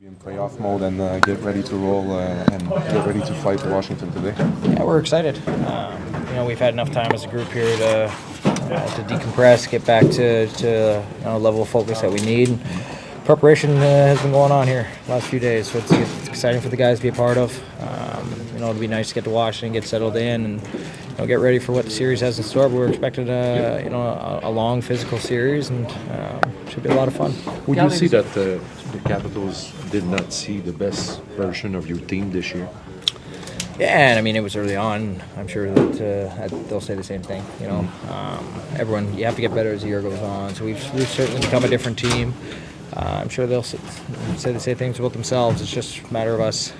Be in playoff mode and get ready to roll and get ready to fight Washington today. Yeah, we're excited. We've had enough time as a group here to decompress, get back to a level of focus that we need. And preparation has been going on here the last few days, so it's exciting for the guys to be a part of. It'll be nice to get to Washington, get settled in, and get ready for what the series has in store. But we're expecting a long physical series, and should be a lot of fun. Would you see that the Capitals did not see the best version of your team this year? Yeah, and it was early on. I'm sure that they'll say the same thing. Everyone, you have to get better as the year goes on. So we've certainly become a different team. I'm sure they'll say the same things about themselves. It's just a matter of us,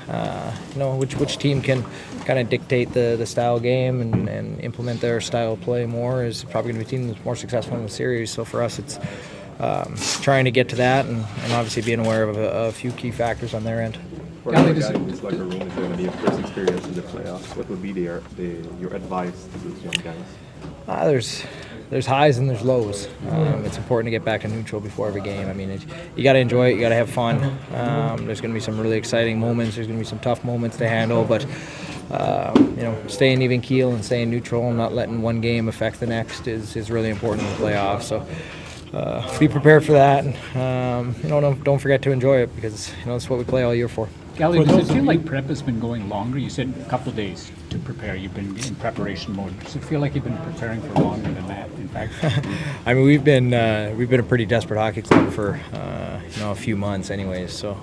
which team can kind of dictate the style game and implement their style of play more is probably going to be a team that's more successful in the series. So for us, it's trying to get to that and obviously being aware of a few key factors on their end. For a guy who's like a room is going to be a first experience in the playoffs, what would be your advice to those young guys? There's highs and there's lows. It's important to get back to neutral before every game. You got to enjoy it. You got to have fun. There's going to be some really exciting moments. There's going to be some tough moments to handle. But staying even keel and staying neutral and not letting one game affect the next is really important in the playoffs. So be prepared for that. And don't forget to enjoy it because that's what we play all year for. Gallagher, does it feel like prep has been going longer? You said a couple of days to prepare. You've been in preparation mode. Does it feel like you've been preparing for longer than that? In fact, we've been a pretty desperate hockey club for a few months, anyways. So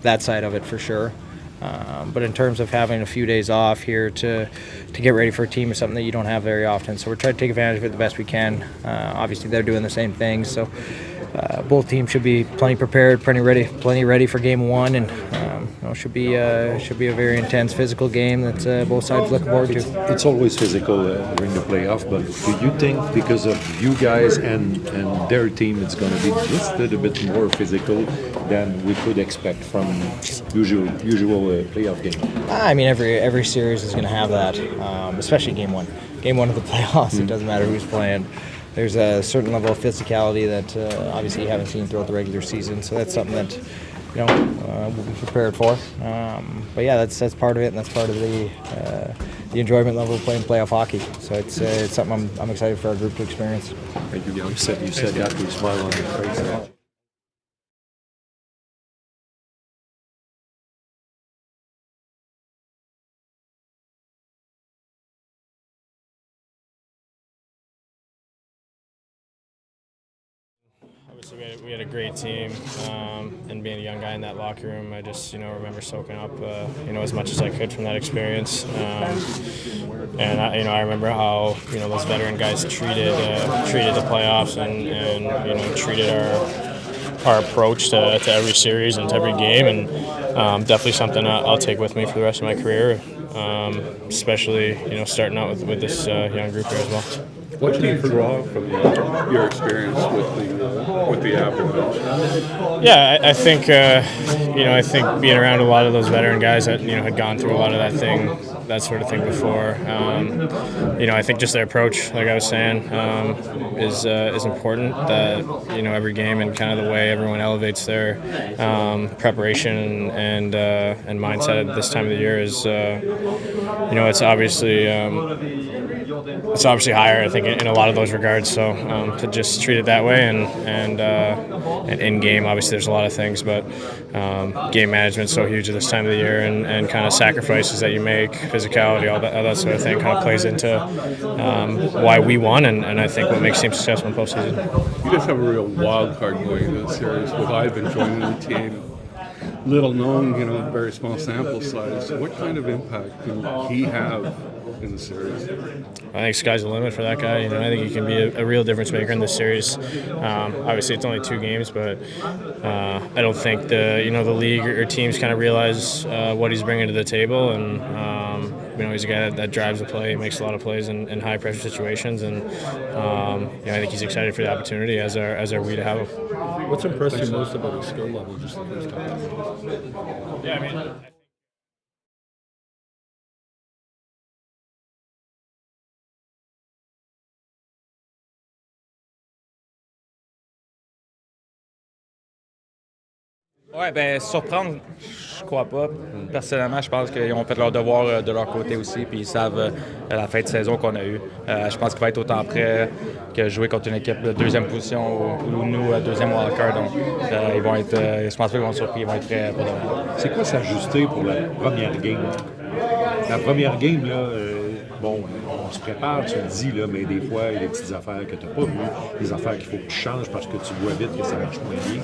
that side of it for sure. But in terms of having a few days off here to get ready for a team is something that you don't have very often. So we're trying to take advantage of it the best we can. Obviously, they're doing the same thing. So both teams should be plenty prepared, plenty ready for game one, and should be a very intense physical game that both sides looking forward to. It's always physical during the playoff, but do you think because of you guys and their team, it's going to be just a little bit more physical than we could expect from usual playoff game? Every series is going to have that, especially game one. Game one of the playoffs, It doesn't matter who's playing. There's a certain level of physicality that obviously you haven't seen throughout the regular season, so that's something that we'll be prepared for. But yeah, that's part of it, and that's part of the enjoyment level of playing playoff hockey. So it's something I'm excited for our group to experience. Thank you. You said that with a smile on your face. Obviously, we had a great team, and being a young guy in that locker room, I just remember soaking up as much as I could from that experience. And I remember how those veteran guys treated the playoffs and treated our approach to every series and to every game, and definitely something I'll take with me for the rest of my career, especially starting out with this young group here as well. What do you draw from your experience with the Avalanche? Yeah, I think being around a lot of those veteran guys that had gone through a lot of that sort of thing before. I think just their approach, like I was saying, is important. That every game and kind of the way everyone elevates their preparation and mindset at this time of the year is it's obviously higher, I think, in a lot of those regards. So to just treat it that way and in game, obviously there's a lot of things, but game management's so huge at this time of the year, and kind of sacrifices that you make, physicality, all that sort of thing, kind of plays into why we won, and I think what makes teams successful in postseason. You guys have a real wild card going into the series with Ivan joining the team. Little known, very small sample size. What kind of impact can he have in the series? I think sky's the limit for that guy. I think he can be a real difference maker in this series. Obviously, it's only 2 games, but I don't think the league or teams kind of realize what he's bringing to the table, and he's a guy that drives the play, makes a lot of plays in high pressure situations, and I think he's excited for the opportunity, as are we to have him. What's impressed you most about his skill level just the first time? Yeah, Ouais, ben surprendre, je crois pas. Personnellement, je pense qu'ils ont fait leur devoir de leur côté aussi, puis ils savent la fin de saison qu'on a eue. Je pense qu'il va être autant prêt que jouer contre une équipe de deuxième position ou nous, deuxième wildcard. Donc, ils vont être, je pense pas qu'ils vont être surpris, ils vont être prêts pour demain. C'est quoi s'ajuster pour la première game? La première game, là, bon, on se prépare, tu le dis, là, mais des fois, il y a des petites affaires que tu n'as pas vues, des affaires qu'il faut que tu changes parce que tu vois vite que ça marche moins bien.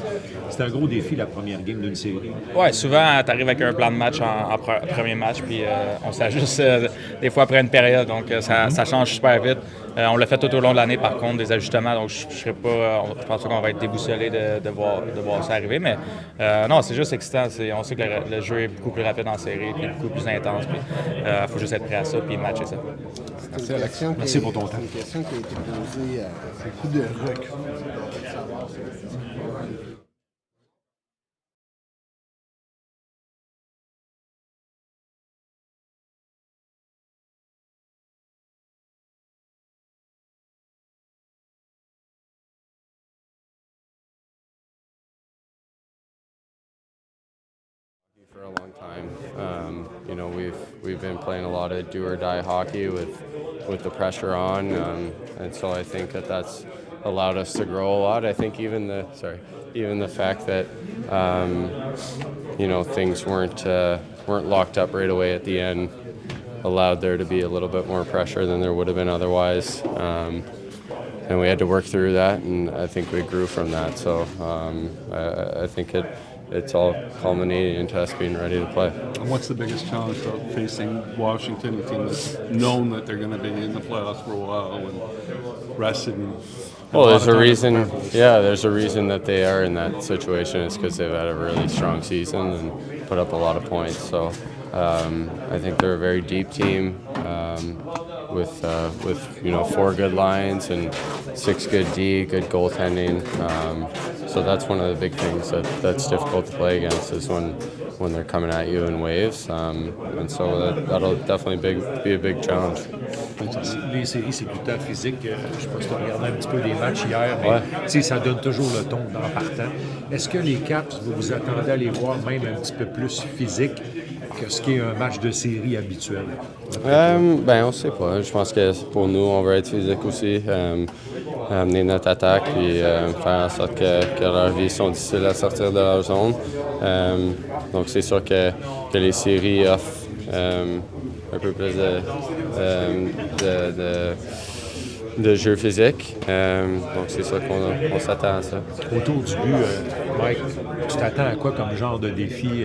C'est un gros défi, la première game d'une série. Ouais, souvent, tu arrives avec un plan de match en premier match, puis on s'ajuste des fois après une période, donc ça change super vite. On l'a fait tout au long de l'année, par contre, des ajustements, donc je pense pas qu'on va être déboussolé de voir ça arriver, mais non, c'est juste excitant. On sait que le jeu est beaucoup plus rapide en série, puis beaucoup plus intense, puis il faut juste être prêt à ça, puis matcher ça. Merci Alexandre. Merci pour ton temps. C'est une question qui a été posée à beaucoup de recrues. For a long time. You know, we've been playing a lot of do or die hockey with the pressure on, and so I think that's allowed us to grow a lot. I think even the fact that you know, things weren't locked up right away at the end allowed there to be a little bit more pressure than there would have been otherwise. And we had to work through that, and I think we grew from that. So I think it's all culminating into us being ready to play. And what's the biggest challenge of facing Washington, a team that's known that they're going to be in the playoffs for a while and rested? Well, there's a reason. Yeah, there's a reason that they are in that situation. It's because they've had a really strong season and put up a lot of points. So I think they're a very deep team with you know, 4 good lines and 6 good D, good goaltending. So that's one of the big things that's difficult to play against is when they're coming at you in waves. And so that'll definitely be a big challenge. Les séries, c'est tout le temps physique. Je ne sais pas si tu as regardé un petit peu les matchs hier, mais ça donne toujours le ton en partant. Est-ce que les Caps, vous vous attendez à les voir même un petit peu plus physiques que ce qui est un match de série habituel? Ben, on sait pas. Je pense que pour nous, on va être physique aussi. Amener notre attaque puis faire en sorte que leurs vies sont difficiles à sortir de leur zone. Donc c'est sûr que les séries offrent un peu plus de jeu physique. Donc c'est sûr qu'on s'attend à ça. Autour du but, Mike, tu t'attends à quoi comme genre de défi?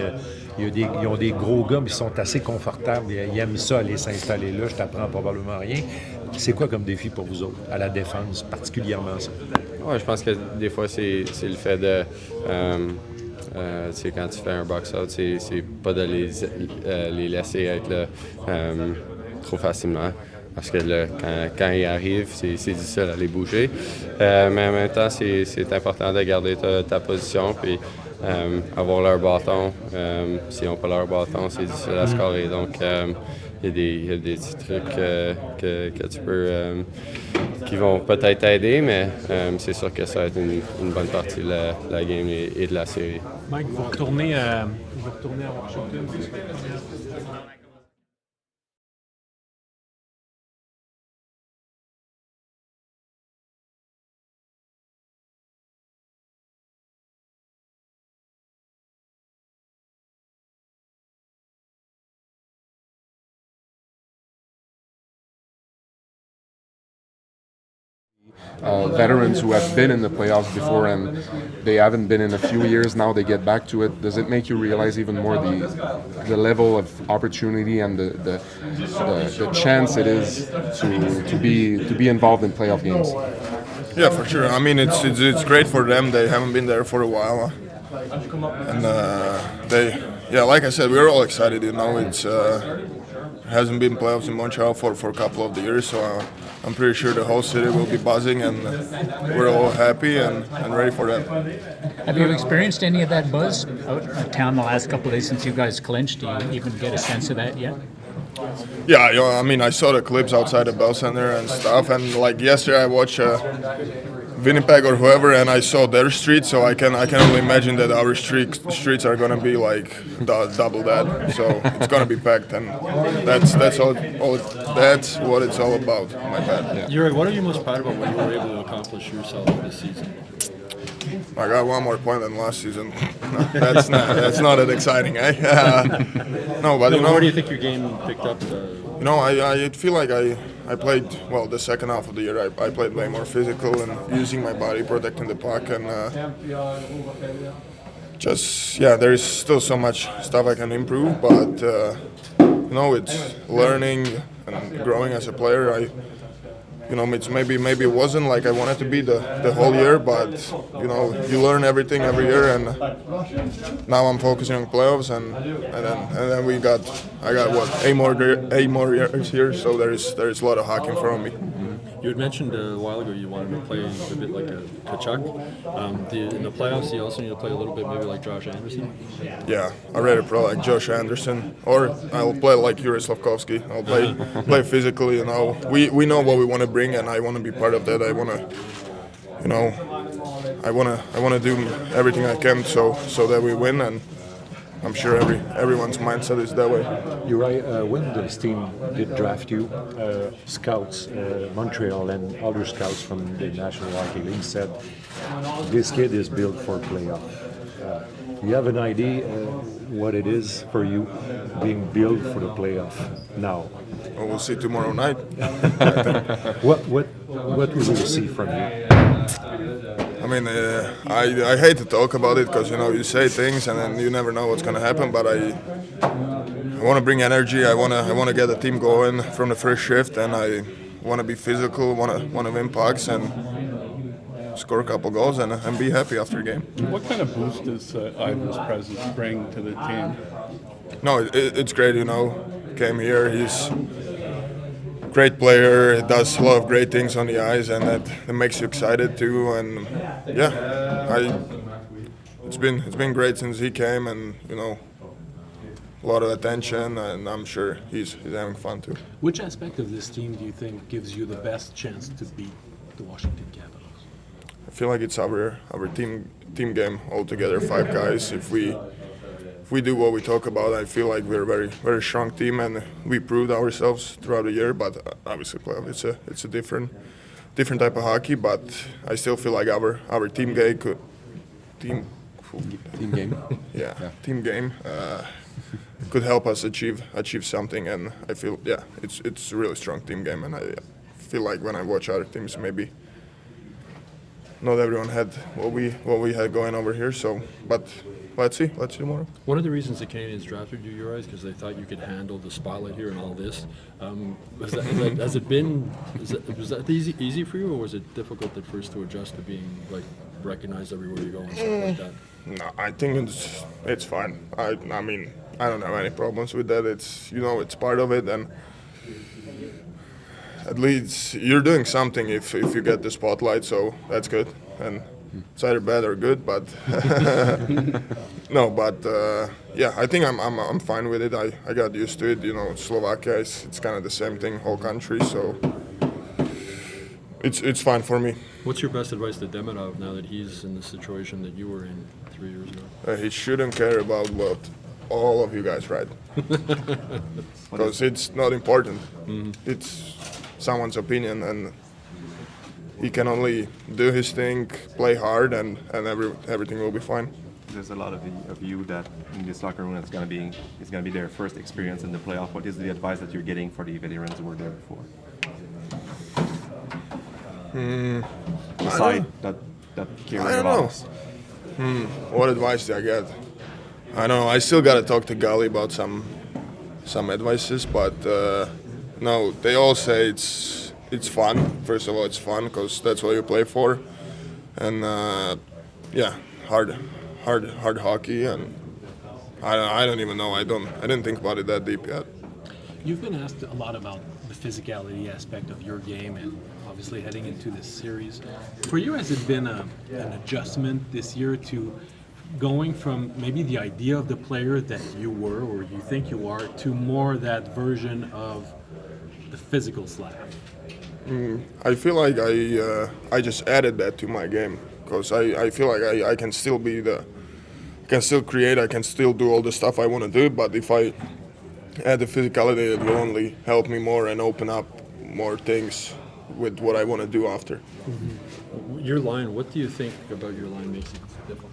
Ils ont des gros gars, mais ils sont assez confortables. Ils aiment ça, aller s'installer là. Je t'apprends probablement rien. C'est quoi comme défi pour vous autres, à la défense, particulièrement ça? Ouais, je pense que des fois, c'est le fait de... quand tu fais un box-out, c'est pas de les laisser être là trop facilement. Parce que là, quand ils arrivent, c'est difficile à les bouger. Mais en même temps, c'est important de garder ta position puis avoir leur bâton. S'ils n'ont pas leur bâton, c'est difficile à scorer. Donc, il y a des petits trucs que tu peux... qui vont peut-être t'aider, mais c'est sûr que ça va être une bonne partie de la game et de la série. Mike, vous retournez à Washington. Veterans who have been in the playoffs before and they haven't been in a few years now, they get back to it. Does it make you realize even more the level of opportunity and the chance it is to be involved in playoff games? Yeah, for sure. I mean, it's great for them. They haven't been there for a while, and like I said, we're all excited. You know, it's hasn't been playoffs in Montreal for a couple of years, so I'm pretty sure the whole city will be buzzing, and we're all happy and ready for that. Have you experienced any of that buzz out in town the last couple of days since you guys clinched? Do you even get a sense of that yet? Yeah, you know, I mean, I saw the clips outside the Bell Center and stuff, and like yesterday I watched Winnipeg or whoever, and I saw their streets, so I can only imagine that our streets are gonna be like double that. So it's gonna be packed, and that's what it's all about. My bad. Yeah. Juraj, what are you most proud about what you were able to accomplish yourself this season? I got one more point than last season. No, that's not that exciting, eh? No, but you know. Where do you think your game picked up? You know, I feel like I played well the second half of the year. I played way more physical and using my body, protecting the puck, and there is still so much stuff I can improve. But you know, it's learning and growing as a player. You know, it's maybe it wasn't like I wanted to be the whole year, but you know, you learn everything every year, and now I'm focusing on playoffs, and then I got what 8 more years here, so there is a lot of hockey in front of me. You had mentioned a while ago you wanted to play a bit like a Tkachuk. In the playoffs, you also need to play a little bit maybe like Josh Anderson. Yeah, I'd rather play like Josh Anderson, or I'll play like Juraj Slafkovsky. I'll play physically. You know, we know what we want to bring, and I want to be part of that. I want to, you know, I want to do everything I can so that we win, and I'm sure everyone's mindset is that way. Juraj, when this team did draft you, scouts, Montreal and other scouts from the National Hockey League said, this kid is built for playoff. You have an idea what it is for you being built for the playoff now? Well, we'll see tomorrow night. What will we see from you? I mean, I hate to talk about it because, you know, you say things and then you never know what's going to happen. But I want to bring energy. I want to get the team going from the first shift, and I want to be physical. Want to win pucks and score a couple goals and be happy after a game. What kind of boost does Ivan's presence bring to the team? No, it's great. You know, came here. He's great player, does a lot of great things on the ice, and that makes you excited too. And yeah, it's been great since he came, and you know, a lot of attention, and I'm sure he's having fun too. Which aspect of this team do you think gives you the best chance to beat the Washington Capitals? I feel like it's our team game altogether. 5 guys. If we do what we talk about, I feel like we're a very, very strong team, and we proved ourselves throughout the year. But obviously, playoff it's a different type of hockey. But I still feel like our team game team game could help us achieve something. And I feel it's a really strong team game, and I feel like when I watch other teams, maybe not everyone had what we had going over here. So, but. Let's see tomorrow. One of the reasons the Canadiens drafted you, Juraj, because they thought you could handle the spotlight here and all this. Was that easy for you, or was it difficult at first to adjust to being like recognized everywhere you go and stuff like that? No, I think it's fine. I mean, I don't have any problems with that. It's it's part of it, and at least you're doing something if you get the spotlight. So that's good, and it's either bad or good, but no. But I think I'm fine with it. I got used to it. You know, Slovakia it's kind of the same thing, whole country. So it's fine for me. What's your best advice to Demidov now that he's in the situation that you were in 3 years ago? He shouldn't care about what all of you guys write, because it's not important. Mm-hmm. It's someone's opinion, and he can only do his thing, play hard, and everything will be fine. There's a lot of you that in this locker room it's gonna be their first experience in the playoff. What is the advice that you're getting for the veterans who were there before? Aside that I don't know. What advice do I get? I don't know. I still gotta talk to Gali about some advices, but no, they all say it's fun. First of all, it's fun because that's what you play for, and hard hockey, and I don't even know. I didn't think about it that deep yet. You've been asked a lot about the physicality aspect of your game, and obviously heading into this series. For you, has it been an adjustment this year to going from maybe the idea of the player that you were or you think you are to more that version of the physical Slav? I feel like I just added that to my game because I feel like I can still be can still create, I can still do all the stuff I want to do, but if I add the physicality, it will only help me more and open up more things with what I want to do after. Your line, what do you think about your line makes it difficult?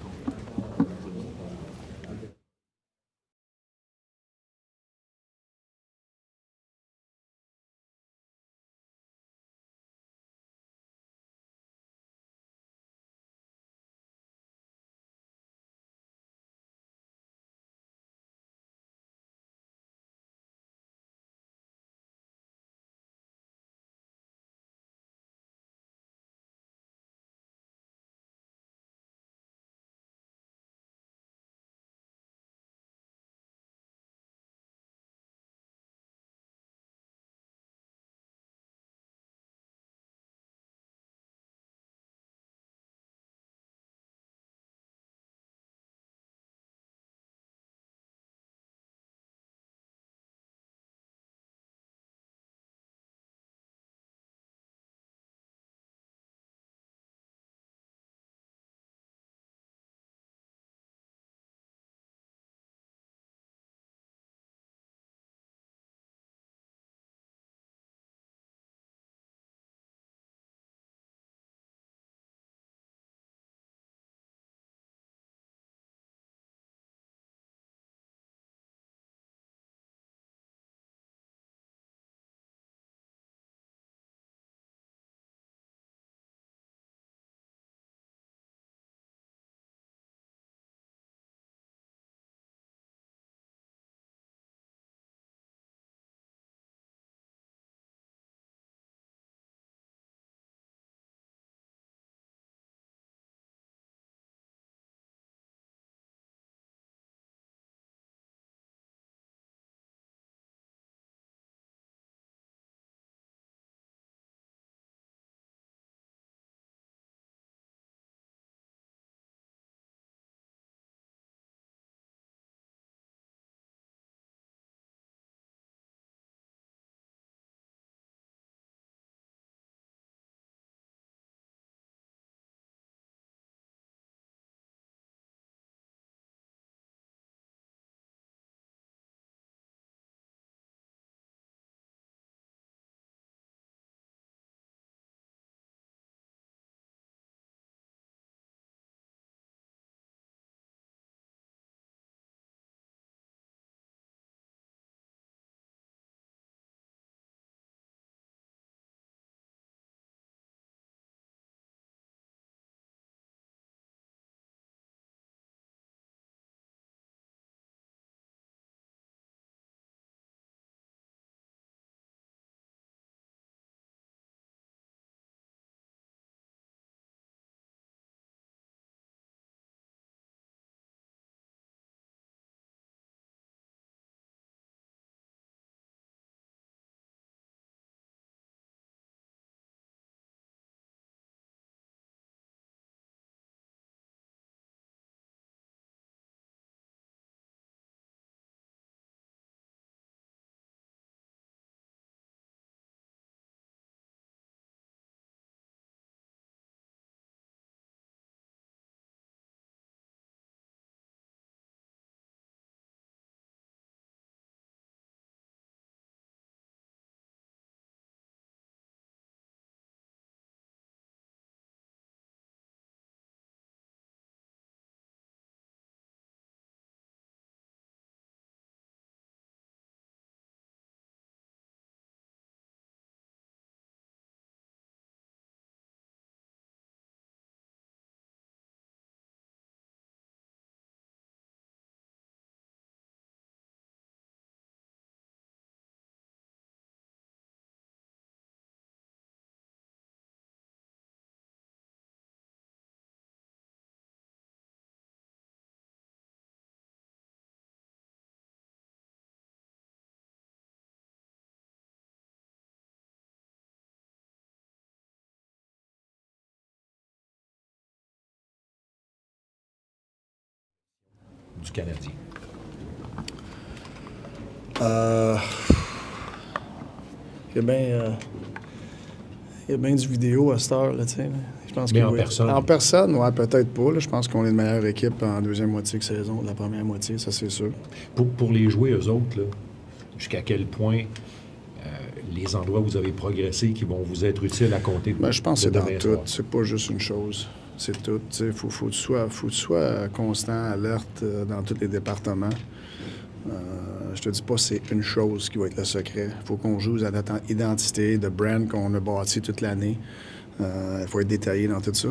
Du Canadien. Il y a bien du vidéo à cette heure, là, tu sais. Je pense Mais que en oui. personne? En personne, ouais, peut-être pas. Là. Je pense qu'on est une meilleure équipe en deuxième moitié que saison, de la première moitié, ça c'est sûr. Pour les jouer, eux autres, là, jusqu'à quel point les endroits où vous avez progressé qui vont vous être utiles à compter de Je pense que c'est de dans demain tout. soir? C'est pas juste une chose. C'est tout. Il faut que tu sois constant, alerte dans tous les départements. Je te dis pas que c'est une chose qui va être le secret. Il faut qu'on joue à notre identité, de brand qu'on a bâti toute l'année. Il faut être détaillé dans tout ça.